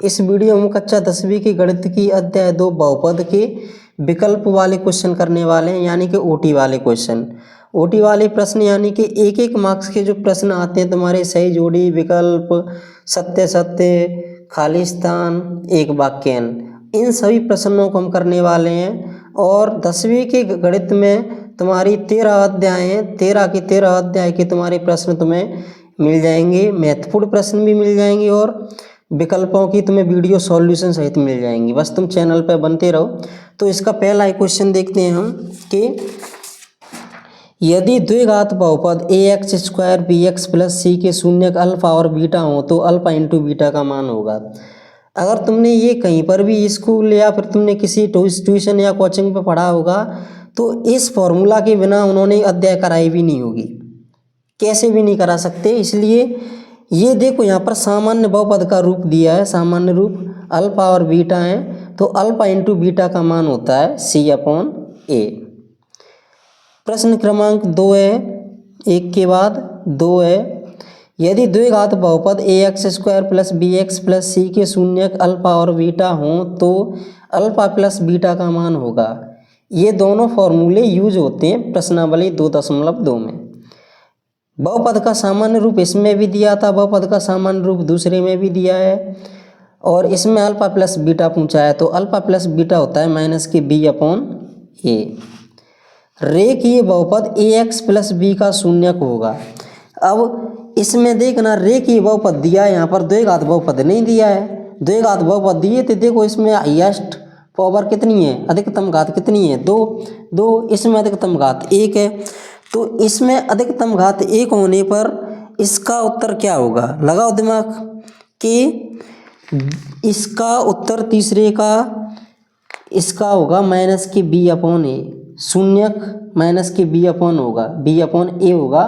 इस वीडियो में कक्षा 10वीं की गणित की अध्याय 2 बहुपद के विकल्प वाले क्वेश्चन करने वाले हैं, यानी कि ओटी वाले क्वेश्चन। ओटी वाले प्रश्न यानी कि एक एक मार्क्स के जो प्रश्न आते हैं तुम्हारे, सही जोड़ी, विकल्प, सत्य सत्य, खाली स्थान, एक वाक्यन, इन सभी प्रश्नों को हम करने वाले हैं। और 10वीं के गणित में तुम्हारी 13 अध्याय हैं, 13 के 13 अध्याय के तुम्हारे प्रश्न तुम्हें मिल जाएंगे, महत्वपूर्ण प्रश्न भी मिल जाएंगे और विकल्पों की तुम्हें वीडियो सॉल्यूशन सहित मिल जाएंगी। बस तुम चैनल पर बनते रहो। तो इसका पहला क्वेश्चन देखते हैं हम कि यदि द्विघात बहुपद ax square bx plus C के शून्यक अल्फा और बीटा हो तो अल्फा इंटू बीटा का मान होगा। अगर तुमने ये कहीं पर भी स्कूल या फिर तुमने किसी ट्यूशन या कोचिंग पे पढ़ा होगा तो इस फॉर्मूला के बिना उन्होंने अध्याय कराई भी नहीं होगी, कैसे भी नहीं करा सकते। इसलिए ये देखो यहाँ पर सामान्य बहुपद का रूप दिया है, सामान्य रूप अल्फा और बीटा है, तो अल्फा इंटू बीटा का मान होता है c/a। प्रश्न क्रमांक 2 है, एक के बाद 2 है, यदि द्विघात बहुपद ax square plus bx plus C के शून्यक अल्फा और बीटा हों तो अल्फा प्लस बीटा का मान होगा। ये दोनों फॉर्मूले यूज होते हैं प्रश्नावली 2.2 में। बहुपद का सामान्य रूप इसमें भी दिया था, बहुपद का सामान्य रूप दूसरे में भी दिया है, और इसमें अल्फा प्लस बीटा पूछा है तो अल्फा प्लस बीटा होता है -b/a। रेखीय बहुपद ax प्लस b का शून्यक होगा। अब इसमें देखना, रेखीय बहुपद दिया है, यहाँ पर द्विघात बहुपद नहीं दिया है। द्विघात बहुपद दिए तो देखो इसमें हाईएस्ट पावर कितनी है, अधिकतम घात कितनी है, 2, इसमें अधिकतम घात 1 है। तो इसमें अधिकतम घात 1 होने पर इसका उत्तर क्या होगा, लगाओ दिमाग, कि इसका उत्तर तीसरे का इसका होगा -b/a, शून्यक -b/a होगा, b/a होगा।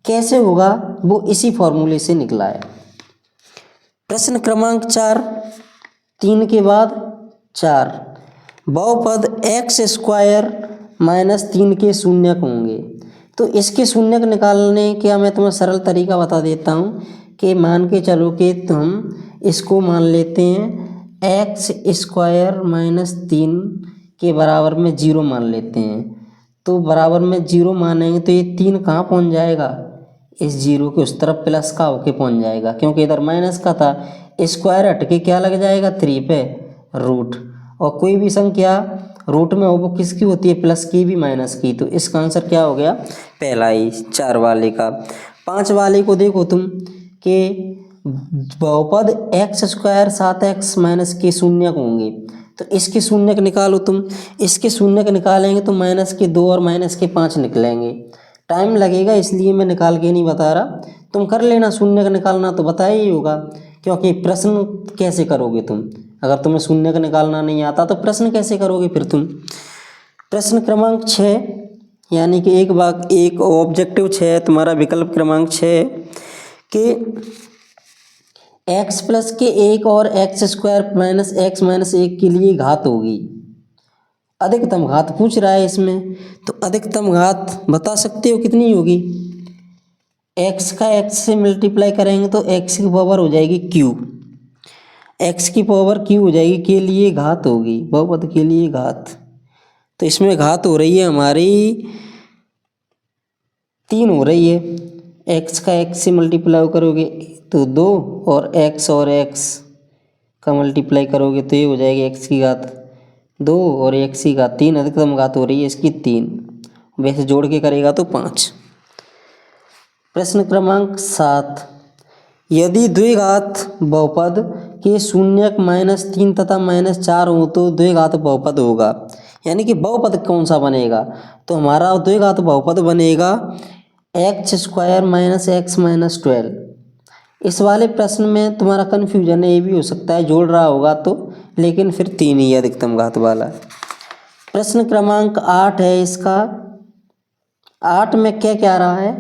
कैसे होगा, वो इसी फॉर्मूले से निकला है। प्रश्न क्रमांक 4, 3 के बाद 4, बहुपद x स्क्वायर -3 के शून्यक होंगे तो इसके शून्यक निकालने का मैं तुम्हें सरल तरीका बता देता हूँ कि मान के चलो कि हम इसको मान लेते हैं x स्क्वायर -3 के बराबर में 0 मान लेते हैं। तो बराबर में 0 मानेंगे तो ये 3 कहाँ पहुँच जाएगा, इस 0 के उस तरफ प्लस का होके पहुँच जाएगा, क्योंकि इधर माइनस का था। स्क्वायर हट के क्या लग जाएगा, 3 पे रूट, और कोई भी संख्या रूट में हो वो किसकी होती है, प्लस की भी माइनस की। तो इसका आंसर क्या हो गया, पहला ही 4 वाले का। 5 वाले को देखो तुम कि बहुपद x स्क्वायर 7x के शून्यक होंगे तो इसके शून्यक निकालो तुम। इसके शून्यक निकालेंगे तो -2 और -5 निकलेंगे। टाइम लगेगा इसलिए मैं निकाल के नहीं बता रहा, तुम कर लेना, शून्यक निकालना तो बताया ही होगा, क्योंकि प्रश्न कैसे करोगे तुम, अगर तुम्हें शून्यक निकालना नहीं आता तो प्रश्न कैसे करोगे फिर तुम। प्रश्न क्रमांक 6 यानी कि एक ऑब्जेक्टिव 6 तुम्हारा विकल्प क्रमांक 6 कि x प्लस के 1 और x स्क्वायर -x -1 के लिए घात होगी। अधिकतम घात पूछ रहा है इसमें, तो अधिकतम घात बता सकते हो कितनी होगी, x का x से मल्टीप्लाई करेंगे तो x की पावर हो जाएगी q, x की पावर q हो जाएगी, के लिए घात होगी, बहुपद के लिए घात। तो इसमें घात हो रही है हमारी 3 हो रही है, x का x से मल्टीप्लाई करोगे तो 2 और x का मल्टीप्लाई करोगे तो ये हो जाएगी x की घात 2 और x की घात 3, अधिकतम घात हो रही है इसकी 3, वैसे जोड़ के करेगा तो 5। प्रश्न क्रमांक 7, यदि द्विघात बहुपद के शून्यक -3 तथा -4 हो तो द्विघात बहुपद होगा। यानी कि बहुपद कौन सा बनेगा, तो हमारा द्विघात बहुपद बनेगा x स्क्वायर -x -12। इस वाले प्रश्न में तुम्हारा कन्फ्यूजन ये भी हो सकता है, जोड़ रहा होगा तो, लेकिन फिर 3 ही अधिकतम घात वाला। प्रश्न क्रमांक 8 है इसका, 8 में क्या कह रहा है,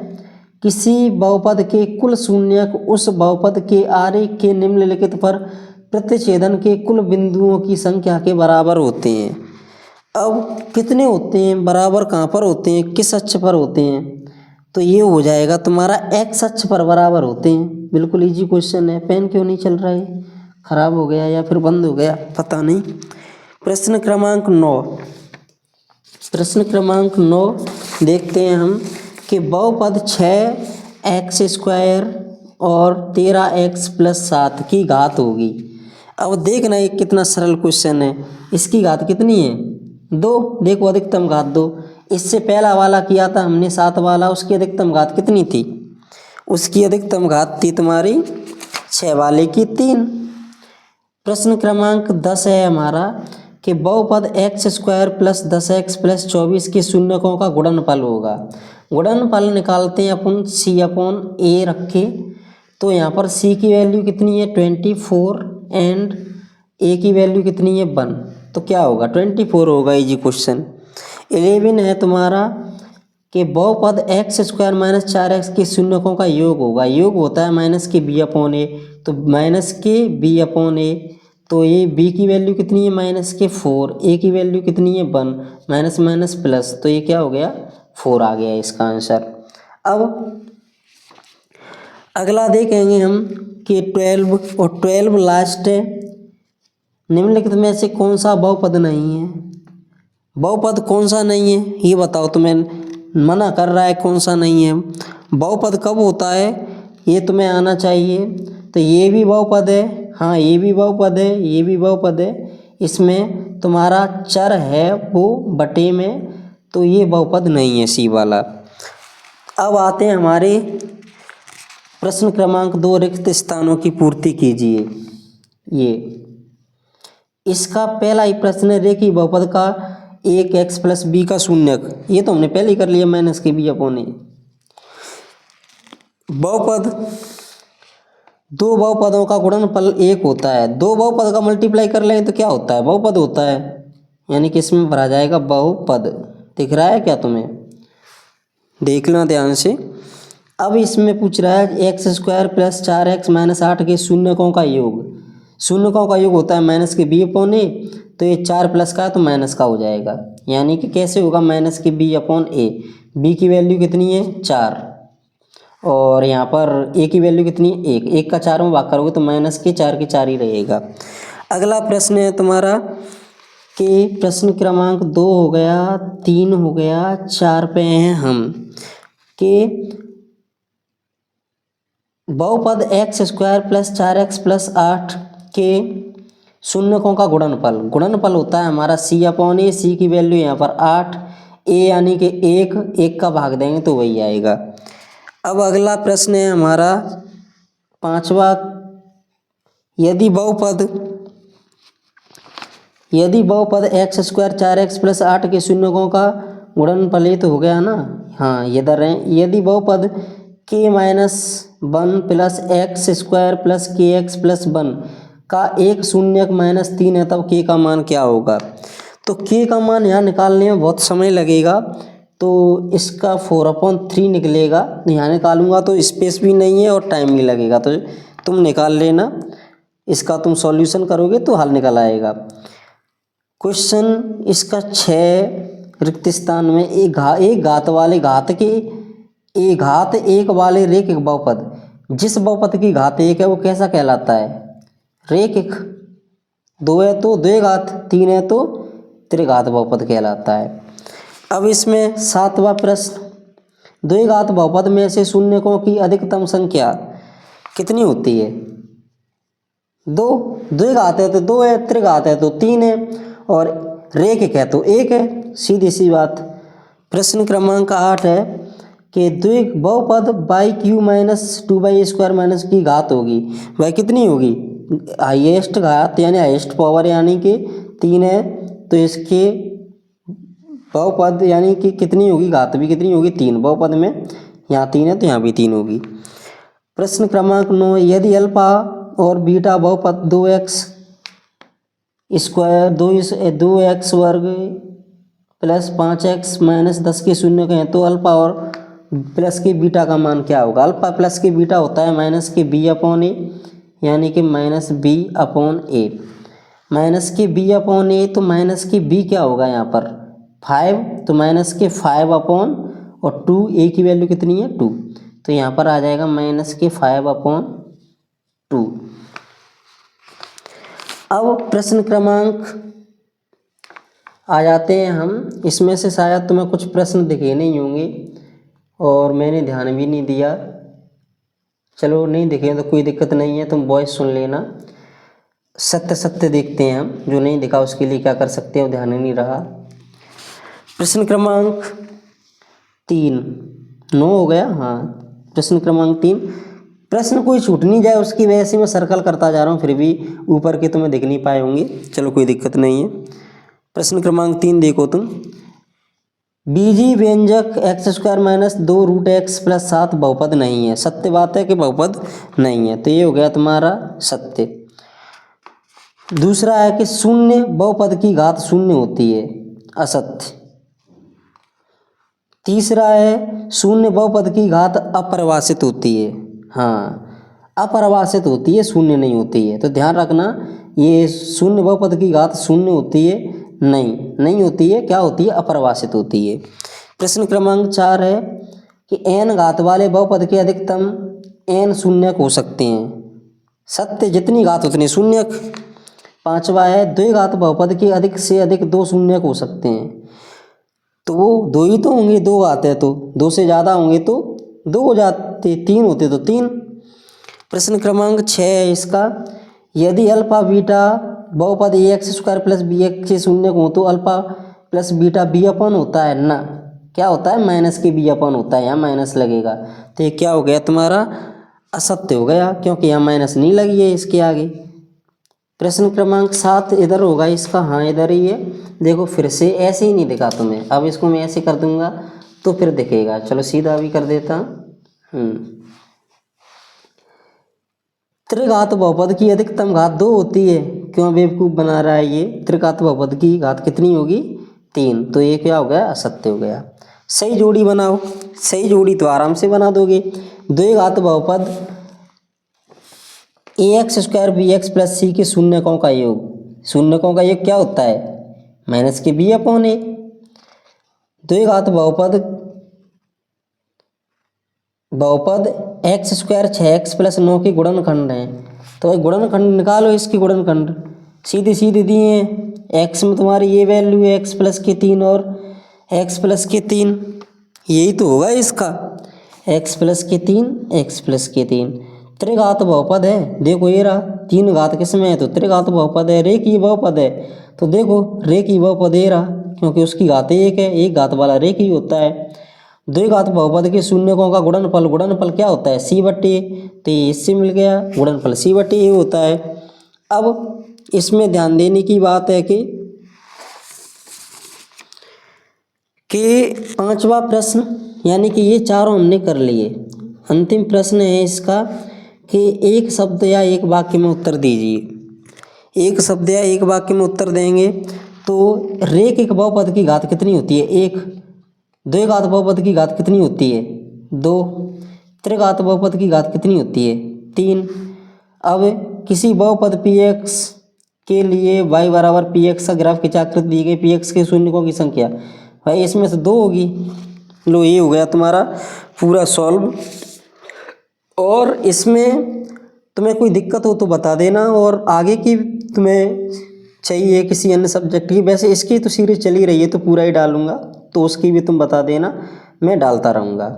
किसी बहुपद के कुल शून्यक उस बहुपद के आरेख के निम्नलिखित पर प्रतिच्छेदन के कुल बिंदुओं की संख्या के बराबर होते हैं। अब कितने होते हैं, बराबर कहाँ पर होते हैं, किस अक्ष पर होते हैं, तो ये हो जाएगा तुम्हारा x अक्ष पर बराबर होते हैं। बिल्कुल इजी क्वेश्चन है, पेन क्यों नहीं चल रहा है, खराब हो गया या फिर बंद हो गया, पता नहीं। प्रश्न क्रमांक 9, प्रश्न क्रमांक 9 देखते हैं हम कि बहुपद 6x² और 13x+7 की घात होगी। अब देखना ये कितना सरल क्वेश्चन है। इसकी घात कितनी है? 2। देखो अधिकतम घात 2। इससे पहला वाला किया था हमने 7 वाला, उसकी अधिकतम घात कितनी थी? उसकी अधिकतम घात थी तुम्हारी 6 वाले की 3। प्रश्न क्रमांक 10 है हमारा कि बहुपद x² + 10x + 24 के शून्यकों का गुणनफल होगा। गुणनफल निकालते हैं अपन C/A रखे, तो यहाँ पर C की वैल्यू कितनी है 24 एंड A की वैल्यू कितनी है 1, तो क्या होगा 24 होगा। Easy question. 11 है तुम्हारा कि बहुपद x² - 4x के शून्यकों का योग होगा। योग होता है -B/A, तो -B/A, तो ये B की वैल्यू कितनी है -4, A की वैल्यू कितनी है 1, माइनस माइनस प्लस, तो ये क्या हो गया 4 आ गया इसका आंसर। अब अगला देखेंगे हम कि 12 और 12 लास्ट है। निम्नलिखित में से कौन सा बहुपद नहीं है? बहुपद कौन सा नहीं है ये बताओ, तुम्हें मना कर रहा है कौन सा नहीं है। बहुपद कब होता है ये तुम्हें आना चाहिए। तो ये भी बहुपद है, हाँ ये भी बहुपद है, ये भी बहुपद है। इसमें तुम्हारा चर है वो बटे में, तो ये बहुपद नहीं है सी वाला। अब आते हैं हमारे प्रश्न क्रमांक 2, रिक्त स्थानों की पूर्ति कीजिए। ये इसका पहला ही प्रश्न है, रेखीय बहुपद का 1x + b का शून्यक। ये तो हमने पहले ही कर लिया -B/A। बहुपद, दो बहुपदों का गुणनफल 1 होता है। दो बहुपद का मल्टीप्लाई कर लें तो क्या होता है बहुपद होता है, यानी कि इसमें भरा जाएगा बहुपद। दिख रहा है क्या तुम्हें? देखना ध्यान से। अब इसमें पूछ रहा है x² + 4x - 8 के शून्यकों का योग। शून्यकों का योग होता है -B/A, तो ये 4 प्लस का है तो माइनस का हो जाएगा, यानी कि कैसे होगा -B/A। b की वैल्यू कितनी है 4 और यहाँ पर a की वैल्यू कितनी है 1। 1 का 4 में भाग करोगे तो -4 के 4 ही रहेगा। अगला प्रश्न है तुम्हारा कि प्रश्न क्रमांक 2 हो गया, 3 हो गया, 4 पे हैं हम कि बहुपद x² + 4x + 8 के शून्यकों का गुणनफल। गुणनफल होता है हमारा C/A। C की वैल्यू यहाँ पर 8, A यानी कि 1 का भाग देंगे तो वही आएगा। अब अगला प्रश्न है हमारा 5वां, यदि बहुपद x² 4x + 8 के शून्यकों का गुणनफल, ये तो हो गया ना, हाँ ये इधर है। यदि बहुपद k - 1 + x² + kx + 1 का एक शून्यक -3 है, तब k का मान क्या होगा? तो k का मान यहाँ निकालने में बहुत समय लगेगा, तो इसका 4/3 निकलेगा। यहाँ निकालूंगा तो स्पेस भी नहीं है और टाइम भी लगेगा, तो तुम निकाल लेना। इसका तुम सॉल्यूशन करोगे तो हल निकल आएगा। क्वेश्चन इसका 6 रिक्त स्थान में एक घात वाले घात के घात 1 वाले रेखिक बहुपद। जिस बहुपद की घात 1 है वो कैसा कहलाता है? रेखिक। 2 है तो द्विघात, 3 है तो त्रिघात बहुपद कहलाता है। अब इसमें 7वां प्रश्न, द्विघात बहुपद में से शून्यकों की अधिकतम संख्या कितनी होती है? 2। द्विघात है तो 2 है, त्रिघात है तो 3 है और रेखिक है तो 1 है, सीधी सी बात। प्रश्न क्रमांक 8 है कि बहुपद y³ - 2y² - की घात होगी। वह कितनी होगी? हाईएस्ट घात यानी हाईएस्ट पावर यानी कि 3 है, तो इसके बहुपद यानी कि कितनी होगी, घात भी कितनी होगी 3। बहुपद में यहाँ 3 है तो यहाँ भी 3 होगी। प्रश्न क्रमांक 9, यदि अल्फा और बीटा बहुपद 2x² 2x² + 5x - 10 के शून्यक हैं, तो अल्फा और प्लस के बीटा का मान क्या होगा? अल्फा प्लस के बीटा होता है -B/A, यानी कि -B/A। -B/A तो -B क्या होगा यहाँ पर 5, तो -5 और 2, A की वैल्यू कितनी है 2, तो यहाँ पर आ जाएगा -5/2। अब प्रश्न क्रमांक आ जाते हैं हम, इसमें से शायद तुम्हें कुछ प्रश्न दिखे नहीं होंगे और मैंने ध्यान भी नहीं दिया। चलो नहीं दिखे तो कोई दिक्कत नहीं है, तुम वॉइस सुन लेना। सत्य सत्य देखते हैं हम, जो नहीं दिखा उसके लिए क्या कर सकते हैं, ध्यान नहीं रहा। प्रश्न क्रमांक 3 9 हो गया, हाँ। प्रश्न क्रमांक 3, प्रश्न कोई छूट नहीं जाए उसकी वजह से मैं सर्कल करता जा रहा हूँ, फिर भी ऊपर के तुम्हें दिख नहीं पाए होंगे, चलो कोई दिक्कत नहीं है। प्रश्न क्रमांक 3 देखो तुम, बीजी व्यंजक x² - 2 √x + 7 बहुपद नहीं है। सत्य बात है कि बहुपद नहीं है, तो ये हो गया तुम्हारा सत्य। दूसरा है कि शून्य बहुपद की घात शून्य होती है, असत्य। तीसरा है शून्य बहुपद की घात अपरिभाषित होती है, हाँ अपरिभाषित होती है, शून्य नहीं होती है। तो ध्यान रखना, ये शून्य बहुपद की घात शून्य होती है नहीं होती है, क्या होती है, अपरिभाषित होती है। प्रश्न क्रमांक 4 है कि n घात वाले बहुपद के अधिकतम n शून्यक हो सकते हैं। सत्य, जितनी घात उतने शून्यक। 5वां है द्विघात बहुपद के अधिक से अधिक 2 शून्यक हो सकते हैं। तो वो 2 ही तो होंगे, 2 घात है तो 2 से ज़्यादा होंगे तो 2 हो जाते, 3 होते तो 3। प्रश्न क्रमांक 6 है इसका, यदि अल्फा बीटा बहुपद ax² + bx से शून्यक हो तो अल्फा प्लस बीटा b/, होता है ना, क्या होता है, माइनस के b/, होता है, यहाँ माइनस लगेगा। तो ये क्या हो गया तुम्हारा, असत्य हो गया, क्योंकि यहाँ माइनस नहीं लगी है इसके आगे। प्रश्न क्रमांक 7 इधर होगा इसका, हाँ इधर ही है। देखो फिर से ऐसे ही नहीं दिखा तुम्हें, अब इसको मैं ऐसे कर दूंगा तो फिर दिखेगा। चलो सीधा भी कर देता हूँ। त्रिघात बहुपद की अधिकतम घात 2 होती है, क्यों बेवकूफ़ बना रहा है ये। त्रिघात बहुपद की घात कितनी होगी, 3। तो ये क्या हो गया, असत्य हो गया। सही जोड़ी बनाओ, सही जोड़ी तो आराम से बना दोगे। द्विघात बहुपद ax² bx + c के शून्यकों का योग, शून्यकों का योग क्या होता है, माइनस के b/a। द्विघात बहुपद x² 6x + 9 के गुणनखंड हैं। तो भाई गुणनखंड निकालो, इसकी गुणनखंड सीधे सीधे दिए हैं। x में तुम्हारी ये वैल्यू है x + के 3 और x + के 3, यही तो होगा इसका, x + के 3 x + के 3। त्रिघात बहुपद है, देखो ये रहा, 3 घात किसमें है तो त्रिघात बहुपद है, रेखीय बहुपद है। तो देखो रेखीय बहुपद ये रहा, क्योंकि उसकी घात 1 है, एक घात वाला रेखीय होता है। द्विघात बहुपद के शून्यकों का गुणनफल क्या होता है, c/a। तो ये इससे मिल गया, गुणनफल c/a होता है। अब इसमें ध्यान देने की बात है कि 5वां प्रश्न, यानी कि ये चारों हमने कर लिए। अंतिम प्रश्न है इसका कि एक शब्द या एक वाक्य में उत्तर दीजिए। एक शब्द या एक वाक्य में उत्तर देंगे तो रेखिक बहुपद की घात कितनी होती है, 1। द्विघात बहुपद की घात कितनी होती है, 2। त्रिघात बहुपद की घात कितनी होती है, 3। अब किसी बहुपद px के लिए y = px का ग्राफ खींचाकृत दी गई, px के शून्यकों की संख्या, भाई इसमें से 2 होगी। लो ये हो गया तुम्हारा पूरा सॉल्व। और इसमें तुम्हें कोई दिक्कत हो तो बता देना, और आगे की तुम्हें चाहिए किसी अन्य सब्जेक्ट की, वैसे इसकी तो सीरीज चली रही है तो पूरा ही डालूंगा, तो उसकी भी तुम बता देना, मैं डालता रहूँगा।